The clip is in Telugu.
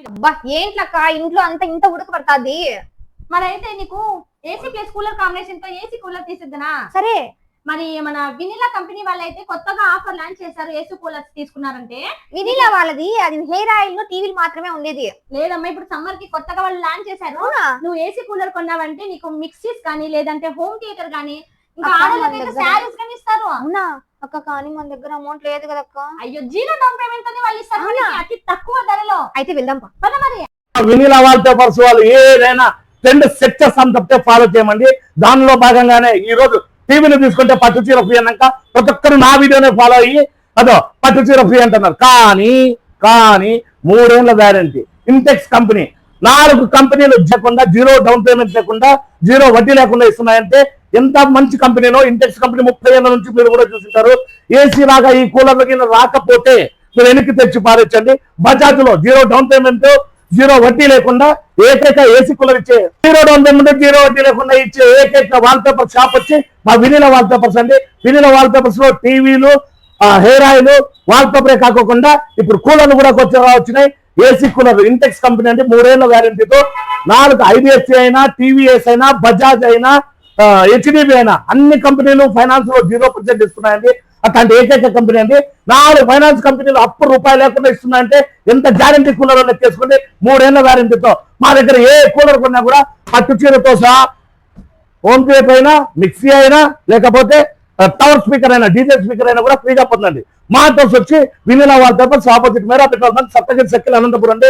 అబ్బా ఏంట్లక్క ఇంట్లో అంత ఇంత ఉడక పడుతుంది. మరైతే నీకు ఏసీ ప్లస్ కూలర్ కాంబినేషన్ తో ఏసీ కూలర్ తీసిద్దానా? సరే మరి మన వినిలా కంపెనీ వాళ్ళైతే కొత్తగా ఆఫర్ లాంచ్ చేశారు. ఏసీ కూలర్స్ తీసుకున్నారంటే వినిలా వాళ్ళది అది హెయిర్ ఆయిల్ లో టీవీలు మాత్రమే ఉండేది. లేదమ్మా, ఇప్పుడు సమ్మర్ కి కొత్తగా వాళ్ళు లాంచ్ చేశారు. నువ్వు ఏసీ కూలర్ కొన్నావంటే నీకు మిక్సీస్ కానీ లేదంటే హోమ్ థియేటర్ కానీ ఇంకా ఆడవాళ్ళకైతే శారీస్ కానీ ఇస్తారు. అవునా అక్క, కానీ మన దగ్గర అమౌంట్ లేదు కదక్క. అయ్యో, జీరో డౌన్ పేమెంట్ అని వాళ్ళు ఇస్తారు అతి తక్కువ ధరలో. అయితే వెళ్దాం పద మరి. వినిలా వాల్ పేపర్స్ వాళ్ళు ఏదైనా ట్రెండ్ సెట్ చేస్తాం తప్పితే ఫాలో చేయమండి. దానిలో భాగంగానే ఈ రోజు టీవీని తీసుకుంటే పట్టు చీర ఫ్రీ అన్నాక ప్రతి ఒక్కరు నా వీడియోనే ఫాలో అయ్యి అదో పట్టు చీర ఫ్రీ అంటున్నారు. కానీ 3 ఏళ్ల వ్యారంటీ ఇంటెక్స్ కంపెనీ 4 కంపెనీలు ఇచ్చకుండా జీరో డౌన్ పేమెంట్ లేకుండా జీరో వడ్డీ లేకుండా ఇస్తున్నాయంటే ఎంత మంచి కంపెనీనో. ఇంటెక్స్ కంపెనీ 30 ఏళ్ల నుంచి మీరు కూడా చూసింటారు. ఏసీ లాగా ఈ కూలర్లకి రాకపోతే మీరు వెనక్కి తెచ్చి పారేచ్చండి. బజాజ్ లో జీరో డౌన్ పేమెంట్ జీరో వడ్డీ లేకుండా ఏకైక ఏసీ కూలర్ ఇచ్చే, జీరో డౌన్ పేమెంట్ జీరో వడ్డీ లేకుండా ఇచ్చే ఏకైక వాల్ పేపర్ షాప్ వచ్చి మా వినిలా వాల్ పేపర్స్ అండి. వినిలా వాల్ పేపర్స్ లో టీవీలు, హెయిర్ ఆయిల్, వాల్ పేపరే కాకుండా ఇప్పుడు కూలర్లు కూడా వచ్చినాయి. ఏసీ కూలర్ ఇంటెక్స్ కంపెనీ అంటే 3 ఏళ్ల వ్యారంటీతో 4 ఐబిఎస్సి అయినా, టీవీఎస్ అయినా, బజాజ్ అయినా, హెచ్డిబి అయినా అన్ని కంపెనీలు ఫైనాన్స్ లో 0% ఇస్తున్నాయండి. అట్లాంటి ఏకైక కంపెనీ అండి. 4 ఫైనాన్స్ కంపెనీలు అప్పు రూపాయలు లేకుండా ఇస్తున్నాయంటే ఎంత గ్యారంటీ కూలర్ లెక్కేసుకుని 3 ఏళ్ల వ్యారంటీతో మా దగ్గర ఏ కూలర్ కొన్నా కూడా పట్టు చీరతో సహా హోమ్ థియేటర్ అయినా, మిక్సీ అయినా, లేకపోతే టవర్ స్పీకర్ అయినా, డీజే స్పీకర్ అయినా కూడా ఫ్రీగా పొందండి. మా అడ్రస్ వచ్చి వినిలా వాల్ పేపర్స్ ఆపోజిట్ మేరా petrol bunk, Saptagiri circle, Anantapuram అండి.